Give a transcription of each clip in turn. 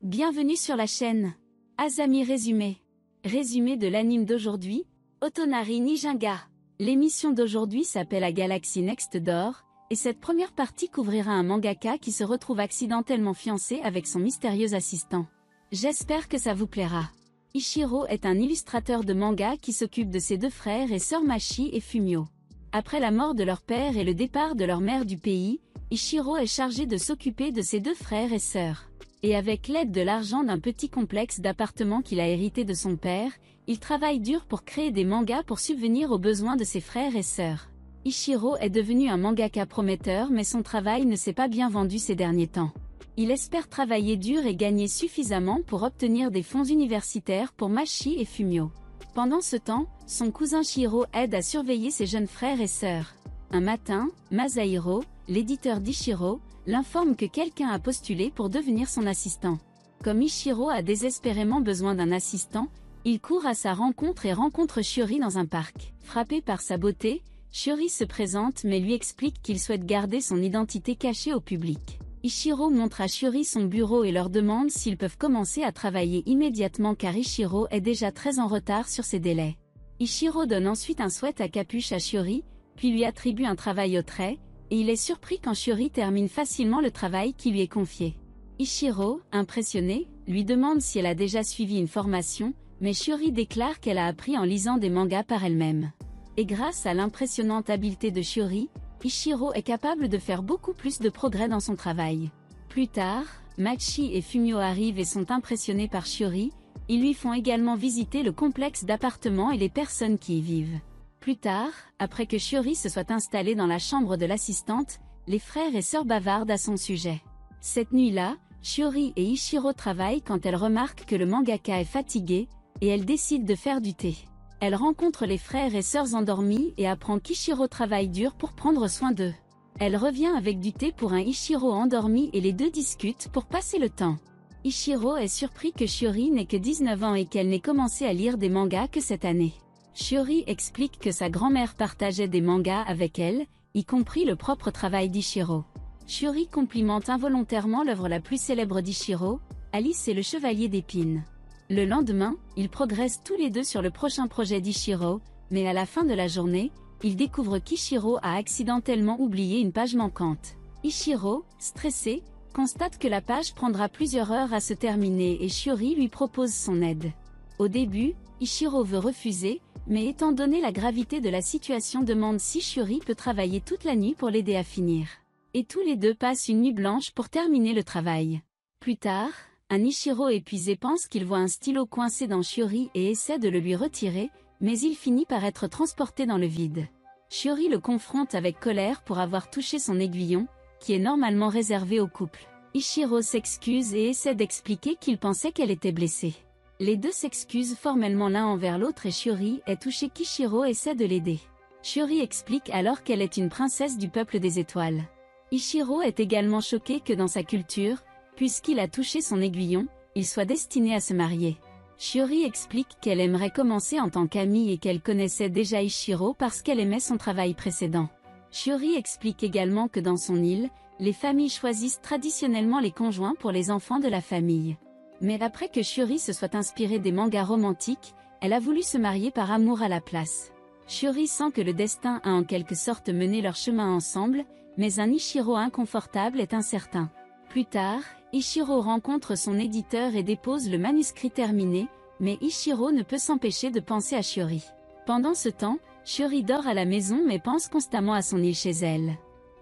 Bienvenue sur la chaîne. Azami résumé. Résumé de l'anime d'aujourd'hui, Otonari Nijinga. L'émission d'aujourd'hui s'appelle A Galaxy Next Door, et cette première partie couvrira un mangaka qui se retrouve accidentellement fiancé avec son mystérieux assistant. J'espère que ça vous plaira. Ichiro est un illustrateur de manga qui s'occupe de ses deux frères et sœurs Machi et Fumio. Après la mort de leur père et le départ de leur mère du pays, Ichiro est chargé de s'occuper de ses deux frères et sœurs. Et avec l'aide de l'argent d'un petit complexe d'appartements qu'il a hérité de son père, il travaille dur pour créer des mangas pour subvenir aux besoins de ses frères et sœurs. Ichiro est devenu un mangaka prometteur mais son travail ne s'est pas bien vendu ces derniers temps. Il espère travailler dur et gagner suffisamment pour obtenir des fonds universitaires pour Machi et Fumio. Pendant ce temps, son cousin Shiro aide à surveiller ses jeunes frères et sœurs. Un matin, Masahiro, l'éditeur d'Ichiro, l'informe que quelqu'un a postulé pour devenir son assistant. Comme Ichiro a désespérément besoin d'un assistant, il court à sa rencontre et rencontre Shiori dans un parc. Frappé par sa beauté, Shiori se présente mais lui explique qu'il souhaite garder son identité cachée au public. Ichiro montre à Shiori son bureau et leur demande s'ils peuvent commencer à travailler immédiatement car Ichiro est déjà très en retard sur ses délais. Ichiro donne ensuite un sweat à capuche à Shiori, puis lui attribue un travail au trait, et il est surpris quand Shiori termine facilement le travail qui lui est confié. Ichiro, impressionné, lui demande si elle a déjà suivi une formation, mais Shiori déclare qu'elle a appris en lisant des mangas par elle-même. Et grâce à l'impressionnante habileté de Shiori, Ichiro est capable de faire beaucoup plus de progrès dans son travail. Plus tard, Machi et Fumio arrivent et sont impressionnés par Shiori, ils lui font également visiter le complexe d'appartements et les personnes qui y vivent. Plus tard, après que Shiori se soit installée dans la chambre de l'assistante, les frères et sœurs bavardent à son sujet. Cette nuit-là, Shiori et Ichiro travaillent quand elle remarque que le mangaka est fatigué, et elle décide de faire du thé. Elle rencontre les frères et sœurs endormis et apprend qu'Ichiro travaille dur pour prendre soin d'eux. Elle revient avec du thé pour un Ichiro endormi et les deux discutent pour passer le temps. Ichiro est surpris que Shiori n'ait que 19 ans et qu'elle n'ait commencé à lire des mangas que cette année. Shiori explique que sa grand-mère partageait des mangas avec elle, y compris le propre travail d'Ichiro. Shiori complimente involontairement l'œuvre la plus célèbre d'Ichiro, Alice et le Chevalier d'Épines. Le lendemain, ils progressent tous les deux sur le prochain projet d'Ichiro, mais à la fin de la journée, ils découvrent qu'Ichiro a accidentellement oublié une page manquante. Ichiro, stressé, constate que la page prendra plusieurs heures à se terminer et Shiori lui propose son aide. Au début, Ichiro veut refuser, mais étant donné la gravité de la situation demande si Shiori peut travailler toute la nuit pour l'aider à finir. Et tous les deux passent une nuit blanche pour terminer le travail. Plus tard, un Ichiro épuisé pense qu'il voit un stylo coincé dans Shiori et essaie de le lui retirer, mais il finit par être transporté dans le vide. Shiori le confronte avec colère pour avoir touché son aiguillon, qui est normalement réservé au couple. Ichiro s'excuse et essaie d'expliquer qu'il pensait qu'elle était blessée. Les deux s'excusent formellement l'un envers l'autre et Shiori est touchée qu'Ichiro essaie de l'aider. Shiori explique alors qu'elle est une princesse du peuple des étoiles. Ichiro est également choqué que dans sa culture, puisqu'il a touché son aiguillon, il soit destiné à se marier. Shiori explique qu'elle aimerait commencer en tant qu'amie et qu'elle connaissait déjà Ichiro parce qu'elle aimait son travail précédent. Shiori explique également que dans son île, les familles choisissent traditionnellement les conjoints pour les enfants de la famille. Mais après que Shiori se soit inspirée des mangas romantiques, elle a voulu se marier par amour à la place. Shiori sent que le destin a en quelque sorte mené leur chemin ensemble, mais un Ichiro inconfortable est incertain. Plus tard, Ichiro rencontre son éditeur et dépose le manuscrit terminé, mais Ichiro ne peut s'empêcher de penser à Shiori. Pendant ce temps, Shiori dort à la maison mais pense constamment à son île chez elle.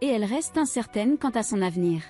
Et elle reste incertaine quant à son avenir.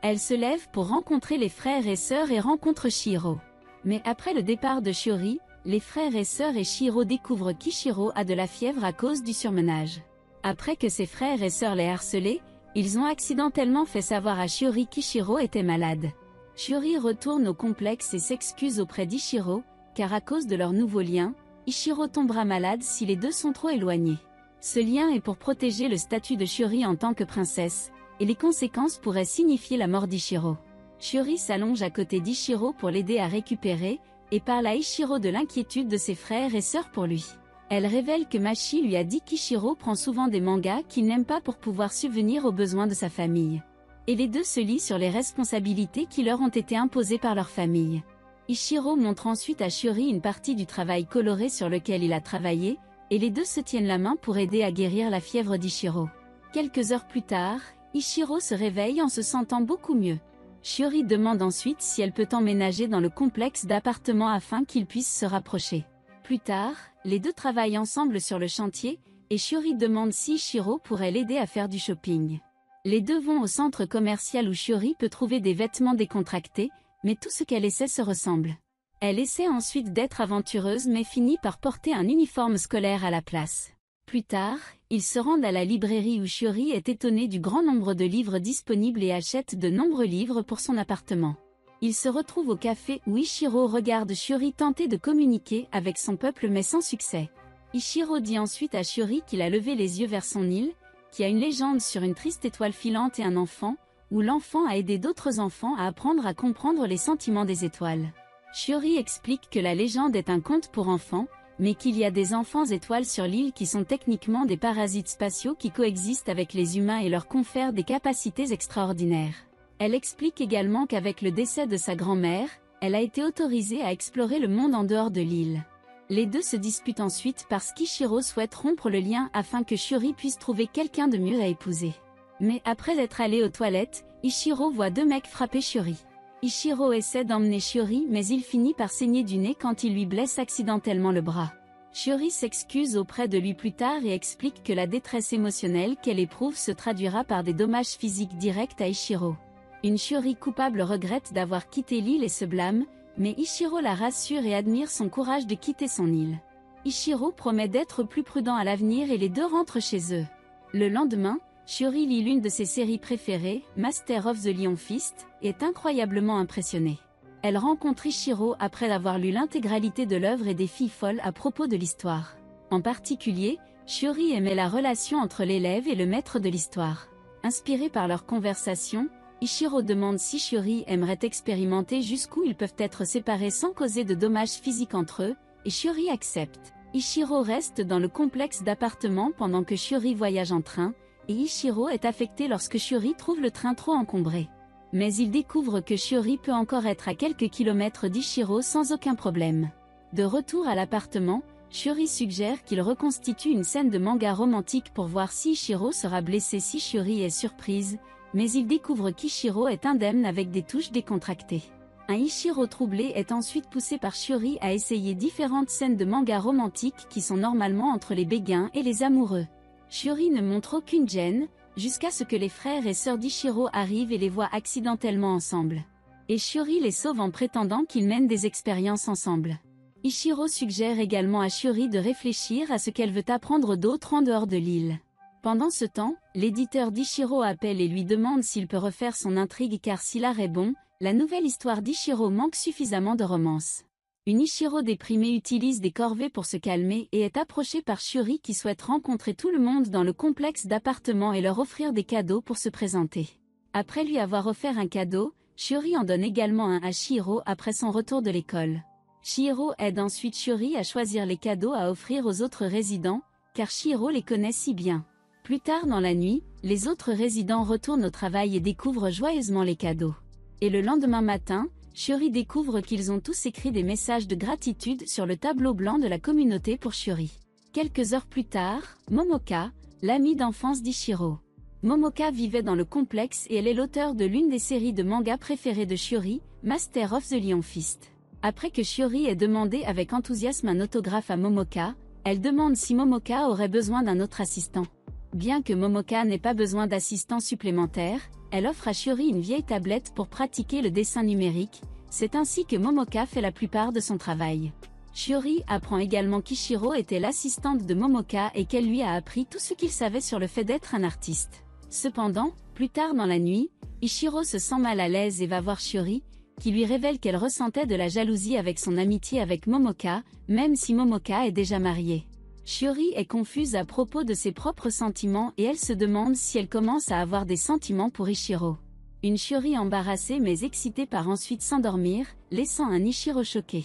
Elle se lève pour rencontrer les frères et sœurs et rencontre Shiro. Mais après le départ de Shiori, les frères et sœurs et Shiro découvrent qu'Ichiro a de la fièvre à cause du surmenage. Après que ses frères et sœurs l'aient harcelé, ils ont accidentellement fait savoir à Shiori qu'Ichiro était malade. Shiori retourne au complexe et s'excuse auprès d'Ichiro, car à cause de leur nouveau lien, Ichiro tombera malade si les deux sont trop éloignés. Ce lien est pour protéger le statut de Shiori en tant que princesse, et les conséquences pourraient signifier la mort d'Ichiro. Shiori s'allonge à côté d'Ichiro pour l'aider à récupérer, et parle à Ichiro de l'inquiétude de ses frères et sœurs pour lui. Elle révèle que Machi lui a dit qu'Ichiro prend souvent des mangas qu'il n'aime pas pour pouvoir subvenir aux besoins de sa famille. et les deux se lient sur les responsabilités qui leur ont été imposées par leur famille. Ichiro montre ensuite à Shiori une partie du travail coloré sur lequel il a travaillé, et les deux se tiennent la main pour aider à guérir la fièvre d'Ichiro. Quelques heures plus tard, Ichiro se réveille en se sentant beaucoup mieux. Shiori demande ensuite si elle peut emménager dans le complexe d'appartements afin qu'ils puissent se rapprocher. Plus tard, les deux travaillent ensemble sur le chantier, et Shiori demande si Ichiro pourrait l'aider à faire du shopping. Les deux vont au centre commercial où Shiori peut trouver des vêtements décontractés, mais tout ce qu'elle essaie se ressemble. Elle essaie ensuite d'être aventureuse mais finit par porter un uniforme scolaire à la place. Plus tard, ils se rendent à la librairie où Shiori est étonnée du grand nombre de livres disponibles et achète de nombreux livres pour son appartement. Ils se retrouvent au café où Ichiro regarde Shiori tenter de communiquer avec son peuple mais sans succès. Ichiro dit ensuite à Shiori qu'il a levé les yeux vers son île, qui a une légende sur une triste étoile filante et un enfant, où l'enfant a aidé d'autres enfants à apprendre à comprendre les sentiments des étoiles. Shiori explique que la légende est un conte pour enfants, mais qu'il y a des enfants étoiles sur l'île qui sont techniquement des parasites spatiaux qui coexistent avec les humains et leur confèrent des capacités extraordinaires. Elle explique également qu'avec le décès de sa grand-mère, elle a été autorisée à explorer le monde en dehors de l'île. Les deux se disputent ensuite parce qu'Ichiro souhaite rompre le lien afin que Shiori puisse trouver quelqu'un de mieux à épouser. Mais après être allé aux toilettes, Ichiro voit deux mecs frapper Shiori. Ichiro essaie d'emmener Shiori mais il finit par saigner du nez quand il lui blesse accidentellement le bras. Shiori s'excuse auprès de lui plus tard et explique que la détresse émotionnelle qu'elle éprouve se traduira par des dommages physiques directs à Ichiro. Une Shiori coupable regrette d'avoir quitté l'île et se blâme, mais Ichiro la rassure et admire son courage de quitter son île. Ichiro promet d'être plus prudent à l'avenir et les deux rentrent chez eux. Le lendemain, Shiori lit l'une de ses séries préférées, Master of the Lion Fist, et est incroyablement impressionnée. Elle rencontre Ichiro après avoir lu l'intégralité de l'œuvre et des filles folles à propos de l'histoire. En particulier, Shiori aimait la relation entre l'élève et le maître de l'histoire. Inspiré par leur conversation, Ichiro demande si Shiori aimerait expérimenter jusqu'où ils peuvent être séparés sans causer de dommages physiques entre eux, et Shiori accepte. Ichiro reste dans le complexe d'appartements pendant que Shiori voyage en train, et Ichiro est affecté lorsque Shiori trouve le train trop encombré. Mais il découvre que Shiori peut encore être à quelques kilomètres d'Ichiro sans aucun problème. De retour à l'appartement, Shiori suggère qu'il reconstitue une scène de manga romantique pour voir si Ichiro sera blessé si Shiori est surprise, mais il découvre qu'Ichiro est indemne avec des touches décontractées. Un Ichiro troublé est ensuite poussé par Shiori à essayer différentes scènes de manga romantiques qui sont normalement entre les béguins et les amoureux. Shiori ne montre aucune gêne, jusqu'à ce que les frères et sœurs d'Ichiro arrivent et les voient accidentellement ensemble. Et Shiori les sauve en prétendant qu'ils mènent des expériences ensemble. Ichiro suggère également à Shiori de réfléchir à ce qu'elle veut apprendre d'autre en dehors de l'île. Pendant ce temps, l'éditeur d'Ichiro appelle et lui demande s'il peut refaire son intrigue car si l'art est bon, la nouvelle histoire d'Ichiro manque suffisamment de romance. Une Ichiro déprimée utilise des corvées pour se calmer et est approchée par Shiori qui souhaite rencontrer tout le monde dans le complexe d'appartements et leur offrir des cadeaux pour se présenter. Après lui avoir offert un cadeau, Shiori en donne également un à Chihiro après son retour de l'école. Chihiro aide ensuite Shiori à choisir les cadeaux à offrir aux autres résidents, car Chihiro les connaît si bien. Plus tard dans la nuit, les autres résidents retournent au travail et découvrent joyeusement les cadeaux. Et le lendemain matin, Shiori découvre qu'ils ont tous écrit des messages de gratitude sur le tableau blanc de la communauté pour Shiori. Quelques heures plus tard, Momoka, l'amie d'enfance d'Ichiro. Momoka vivait dans le complexe et elle est l'auteure de l'une des séries de mangas préférées de Shiori, Master of the Lion Fist. Après que Shiori ait demandé avec enthousiasme un autographe à Momoka, elle demande si Momoka aurait besoin d'un autre assistant. Bien que Momoka n'ait pas besoin d'assistant supplémentaire, elle offre à Shiori une vieille tablette pour pratiquer le dessin numérique, c'est ainsi que Momoka fait la plupart de son travail. Shiori apprend également qu'Ichiro était l'assistante de Momoka et qu'elle lui a appris tout ce qu'il savait sur le fait d'être un artiste. Cependant, plus tard dans la nuit, Ichiro se sent mal à l'aise et va voir Shiori, qui lui révèle qu'elle ressentait de la jalousie avec son amitié avec Momoka, même si Momoka est déjà mariée. Shiori est confuse à propos de ses propres sentiments et elle se demande si elle commence à avoir des sentiments pour Ichiro. Une Shiori embarrassée mais excitée part ensuite s'endormir, laissant un Ichiro choqué.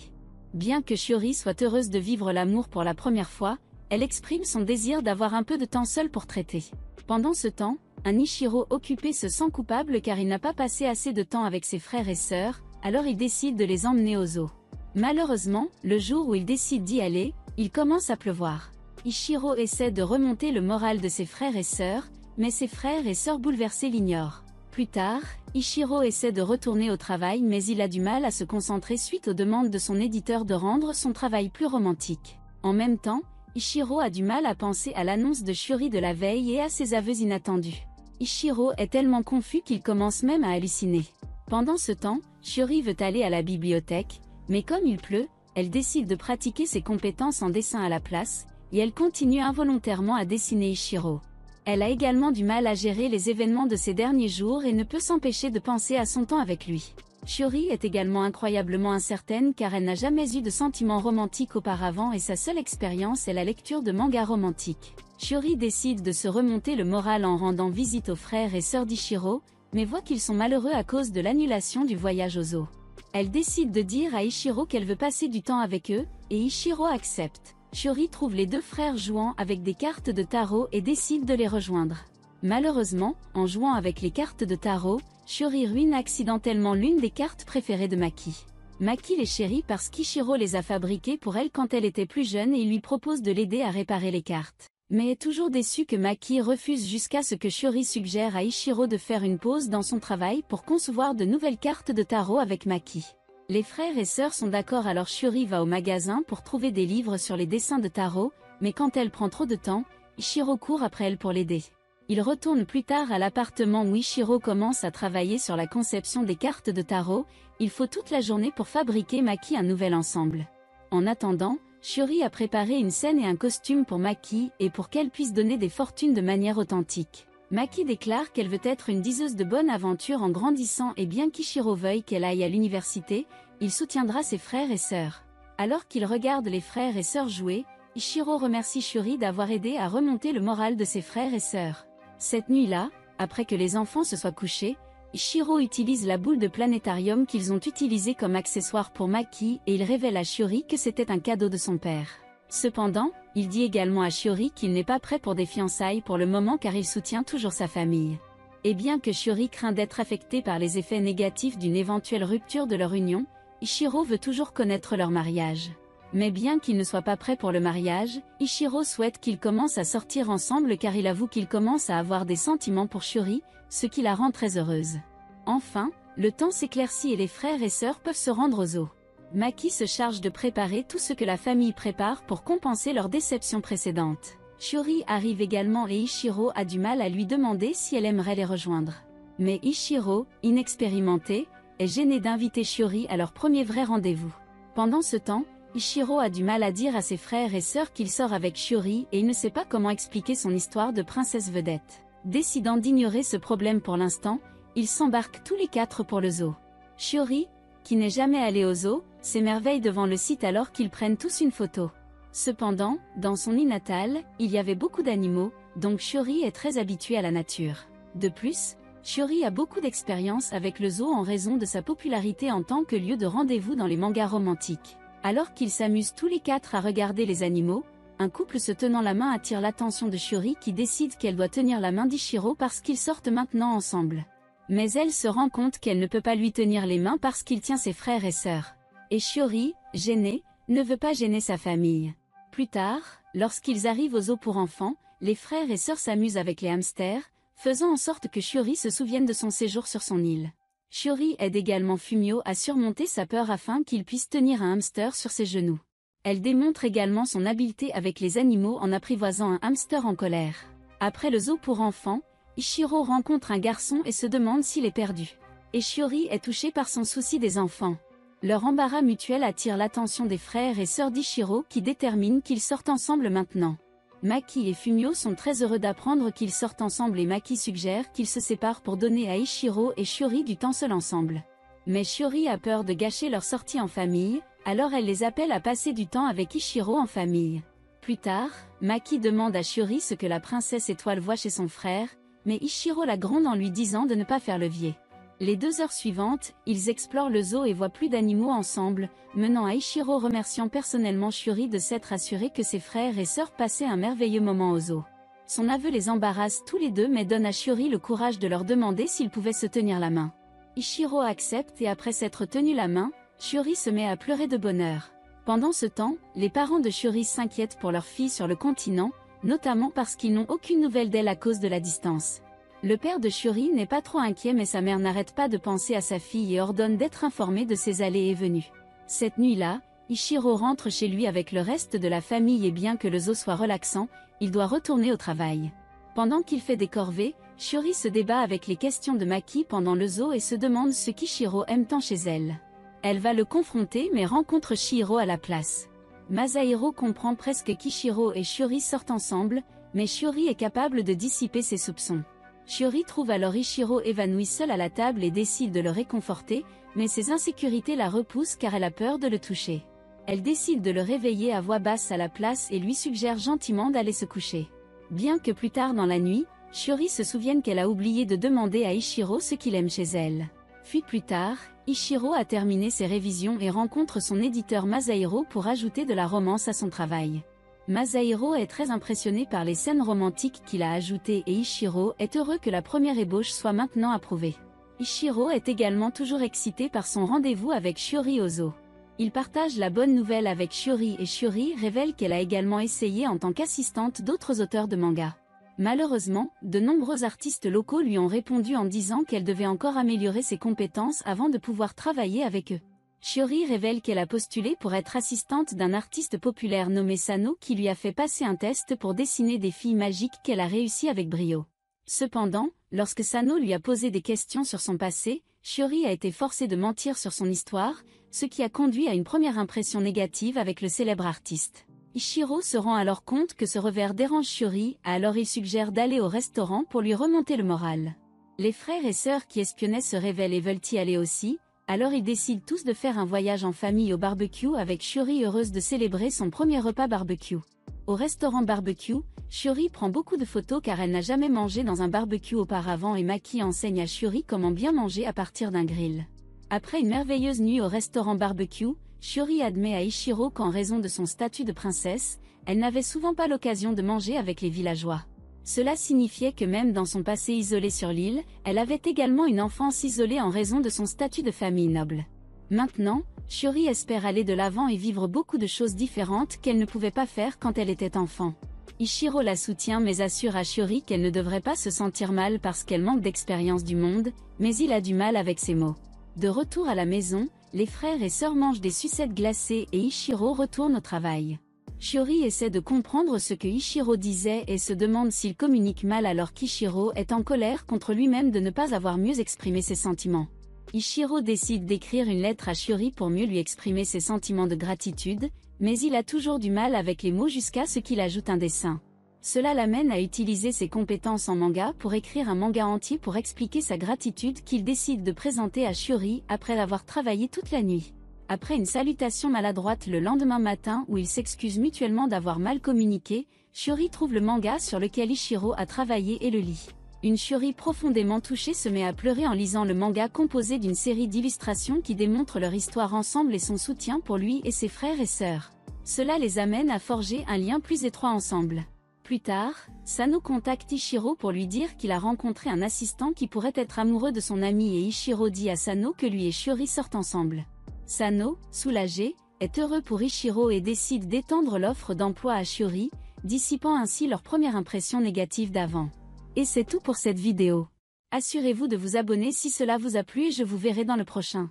Bien que Shiori soit heureuse de vivre l'amour pour la première fois, elle exprime son désir d'avoir un peu de temps seule pour traiter. Pendant ce temps, Un Ichiro occupé se sent coupable car il n'a pas passé assez de temps avec ses frères et sœurs, alors il décide de les emmener au zoo. Malheureusement, le jour où il décide d'y aller, il commence à pleuvoir. Ichiro essaie de remonter le moral de ses frères et sœurs, mais ses frères et sœurs bouleversés l'ignorent. Plus tard, Ichiro essaie de retourner au travail mais il a du mal à se concentrer suite aux demandes de son éditeur de rendre son travail plus romantique. En même temps, Ichiro a du mal à penser à l'annonce de Shiori de la veille et à ses aveux inattendus. Ichiro est tellement confus qu'il commence même à halluciner. Pendant ce temps, Shiori veut aller à la bibliothèque, mais comme il pleut, elle décide de pratiquer ses compétences en dessin à la place, et elle continue involontairement à dessiner Ichiro. Elle a également du mal à gérer les événements de ces derniers jours et ne peut s'empêcher de penser à son temps avec lui. Shiori est également incroyablement incertaine car elle n'a jamais eu de sentiments romantiques auparavant et sa seule expérience est la lecture de mangas romantiques. Shiori décide de se remonter le moral en rendant visite aux frères et sœurs d'Ichiro, mais voit qu'ils sont malheureux à cause de l'annulation du voyage au zoo. Elle décide de dire à Ichiro qu'elle veut passer du temps avec eux, et Ichiro accepte. Shiori trouve les deux frères jouant avec des cartes de tarot et décide de les rejoindre. Malheureusement, en jouant avec les cartes de tarot, Shiori ruine accidentellement l'une des cartes préférées de Maki. Maki les chérit parce qu'Ichiro les a fabriquées pour elle quand elle était plus jeune et il lui propose de l'aider à réparer les cartes. Mais est toujours déçu que Maki refuse jusqu'à ce que Shiori suggère à Ichiro de faire une pause dans son travail pour concevoir de nouvelles cartes de tarot avec Maki. Les frères et sœurs sont d'accord alors Shiori va au magasin pour trouver des livres sur les dessins de tarot, mais quand elle prend trop de temps, Ichiro court après elle pour l'aider. Il retourne plus tard à l'appartement où Ichiro commence à travailler sur la conception des cartes de tarot, il faut toute la journée pour fabriquer Maki un nouvel ensemble. En attendant, Shiori a préparé une scène et un costume pour Maki et pour qu'elle puisse donner des fortunes de manière authentique. Maki déclare qu'elle veut être une diseuse de bonne aventure en grandissant et bien qu'Ichiro veuille qu'elle aille à l'université, il soutiendra ses frères et sœurs. Alors qu'il regarde les frères et sœurs jouer, Ichiro remercie Shiori d'avoir aidé à remonter le moral de ses frères et sœurs. Cette nuit-là, après que les enfants se soient couchés, Ichiro utilise la boule de planétarium qu'ils ont utilisée comme accessoire pour Maki et il révèle à Shiori que c'était un cadeau de son père. Cependant, il dit également à Shiori qu'il n'est pas prêt pour des fiançailles pour le moment car il soutient toujours sa famille. Et bien que Shiori craint d'être affecté par les effets négatifs d'une éventuelle rupture de leur union, Ichiro veut toujours connaître leur mariage. Mais bien qu'il ne soit pas prêt pour le mariage, Ichiro souhaite qu'ils commencent à sortir ensemble car il avoue qu'il commence à avoir des sentiments pour Shiori, ce qui la rend très heureuse. Enfin, le temps s'éclaircit et les frères et sœurs peuvent se rendre au zoo. Maki se charge de préparer tout ce que la famille prépare pour compenser leur déception précédente. Shiori arrive également et Ichiro a du mal à lui demander si elle aimerait les rejoindre. Mais Ichiro, inexpérimenté, est gêné d'inviter Shiori à leur premier vrai rendez-vous. Pendant ce temps, Ichiro a du mal à dire à ses frères et sœurs qu'il sort avec Shiori et il ne sait pas comment expliquer son histoire de princesse vedette. Décidant d'ignorer ce problème pour l'instant, ils s'embarquent tous les quatre pour le zoo. Shiori, qui n'est jamais allé au zoo, s'émerveille devant le site alors qu'ils prennent tous une photo. Cependant, dans son île natale, il y avait beaucoup d'animaux, donc Shiori est très habituée à la nature. De plus, Shiori a beaucoup d'expérience avec le zoo en raison de sa popularité en tant que lieu de rendez-vous dans les mangas romantiques. Alors qu'ils s'amusent tous les quatre à regarder les animaux, un couple se tenant la main attire l'attention de Shiori qui décide qu'elle doit tenir la main d'Ichiro parce qu'ils sortent maintenant ensemble. Mais elle se rend compte qu'elle ne peut pas lui tenir les mains parce qu'il tient ses frères et sœurs. Et Shiori, gênée, ne veut pas gêner sa famille. Plus tard, lorsqu'ils arrivent au zoo pour enfants, les frères et sœurs s'amusent avec les hamsters, faisant en sorte que Shiori se souvienne de son séjour sur son île. Shiori aide également Fumio à surmonter sa peur afin qu'il puisse tenir un hamster sur ses genoux. Elle démontre également son habileté avec les animaux en apprivoisant un hamster en colère. Après le zoo pour enfants, Ichiro rencontre un garçon et se demande s'il est perdu. Et Shiori est touchée par son souci des enfants. Leur embarras mutuel attire l'attention des frères et sœurs d'Ichiro qui déterminent qu'ils sortent ensemble maintenant. Maki et Fumio sont très heureux d'apprendre qu'ils sortent ensemble et Maki suggère qu'ils se séparent pour donner à Ichiro et Shiori du temps seul ensemble. Mais Shiori a peur de gâcher leur sortie en famille, alors elle les appelle à passer du temps avec Ichiro en famille. Plus tard, Maki demande à Shiori ce que la princesse étoile voit chez son frère, mais Ichiro la gronde en lui disant de ne pas faire levier. Les 2 heures suivantes, ils explorent le zoo et voient plus d'animaux ensemble, menant à Ichiro remerciant personnellement Shiori de s'être assuré que ses frères et sœurs passaient un merveilleux moment au zoo. Son aveu les embarrasse tous les deux mais donne à Shiori le courage de leur demander s'ils pouvaient se tenir la main. Ichiro accepte et après s'être tenu la main, Shiori se met à pleurer de bonheur. Pendant ce temps, les parents de Shiori s'inquiètent pour leur fille sur le continent, notamment parce qu'ils n'ont aucune nouvelle d'elle à cause de la distance. Le père de Shiori n'est pas trop inquiet mais sa mère n'arrête pas de penser à sa fille et ordonne d'être informée de ses allées et venues. Cette nuit-là, Ichiro rentre chez lui avec le reste de la famille et bien que le zoo soit relaxant, il doit retourner au travail. Pendant qu'il fait des corvées, Shiori se débat avec les questions de Maki pendant le zoo et se demande ce qu'Ichiro aime tant chez elle. Elle va le confronter mais rencontre Chihiro à la place. Masahiro comprend presque qu'Ichiro et Shiori sortent ensemble, mais Shiori est capable de dissiper ses soupçons. Shiori trouve alors Ichiro évanoui seul à la table et décide de le réconforter, mais ses insécurités la repoussent car elle a peur de le toucher. Elle décide de le réveiller à voix basse à la place et lui suggère gentiment d'aller se coucher. Bien que plus tard dans la nuit, Shiori se souvienne qu'elle a oublié de demander à Ichiro ce qu'il aime chez elle. Puis plus tard, Ichiro a terminé ses révisions et rencontre son éditeur Masahiro pour ajouter de la romance à son travail. Masahiro est très impressionné par les scènes romantiques qu'il a ajoutées et Ichiro est heureux que la première ébauche soit maintenant approuvée. Ichiro est également toujours excité par son rendez-vous avec Shiori au zoo. Il partage la bonne nouvelle avec Shiori et Shiori révèle qu'elle a également essayé en tant qu'assistante d'autres auteurs de manga. Malheureusement, de nombreux artistes locaux lui ont répondu en disant qu'elle devait encore améliorer ses compétences avant de pouvoir travailler avec eux. Shiori révèle qu'elle a postulé pour être assistante d'un artiste populaire nommé Sano qui lui a fait passer un test pour dessiner des filles magiques qu'elle a réussi avec brio. Cependant, lorsque Sano lui a posé des questions sur son passé, Shiori a été forcée de mentir sur son histoire, ce qui a conduit à une première impression négative avec le célèbre artiste. Ichiro se rend alors compte que ce revers dérange Shiori, alors il suggère d'aller au restaurant pour lui remonter le moral. Les frères et sœurs qui espionnaient se révèlent et veulent y aller aussi, alors ils décident tous de faire un voyage en famille au barbecue avec Shiori heureuse de célébrer son premier repas barbecue. Au restaurant barbecue, Shiori prend beaucoup de photos car elle n'a jamais mangé dans un barbecue auparavant et Maki enseigne à Shiori comment bien manger à partir d'un grill. Après une merveilleuse nuit au restaurant barbecue, Shiori admet à Ichiro qu'en raison de son statut de princesse, elle n'avait souvent pas l'occasion de manger avec les villageois. Cela signifiait que même dans son passé isolé sur l'île, elle avait également une enfance isolée en raison de son statut de famille noble. Maintenant, Shiori espère aller de l'avant et vivre beaucoup de choses différentes qu'elle ne pouvait pas faire quand elle était enfant. Ichiro la soutient mais assure à Shiori qu'elle ne devrait pas se sentir mal parce qu'elle manque d'expérience du monde, mais il a du mal avec ses mots. De retour à la maison, les frères et sœurs mangent des sucettes glacées et Ichiro retourne au travail. Shiori essaie de comprendre ce que Ichiro disait et se demande s'il communique mal alors qu'Ichiro est en colère contre lui-même de ne pas avoir mieux exprimé ses sentiments. Ichiro décide d'écrire une lettre à Shiori pour mieux lui exprimer ses sentiments de gratitude, mais il a toujours du mal avec les mots jusqu'à ce qu'il ajoute un dessin. Cela l'amène à utiliser ses compétences en manga pour écrire un manga entier pour expliquer sa gratitude qu'il décide de présenter à Shiori après avoir travaillé toute la nuit. Après une salutation maladroite le lendemain matin où ils s'excusent mutuellement d'avoir mal communiqué, Shiori trouve le manga sur lequel Ichiro a travaillé et le lit. Une Shiori profondément touchée se met à pleurer en lisant le manga composé d'une série d'illustrations qui démontrent leur histoire ensemble et son soutien pour lui et ses frères et sœurs. Cela les amène à forger un lien plus étroit ensemble. Plus tard, Sano contacte Ichiro pour lui dire qu'il a rencontré un assistant qui pourrait être amoureux de son ami et Ichiro dit à Sano que lui et Shiori sortent ensemble. Sano, soulagé, est heureux pour Ichiro et décide d'étendre l'offre d'emploi à Shiori, dissipant ainsi leur première impression négative d'avant. Et c'est tout pour cette vidéo. Assurez-vous de vous abonner si cela vous a plu et je vous verrai dans le prochain.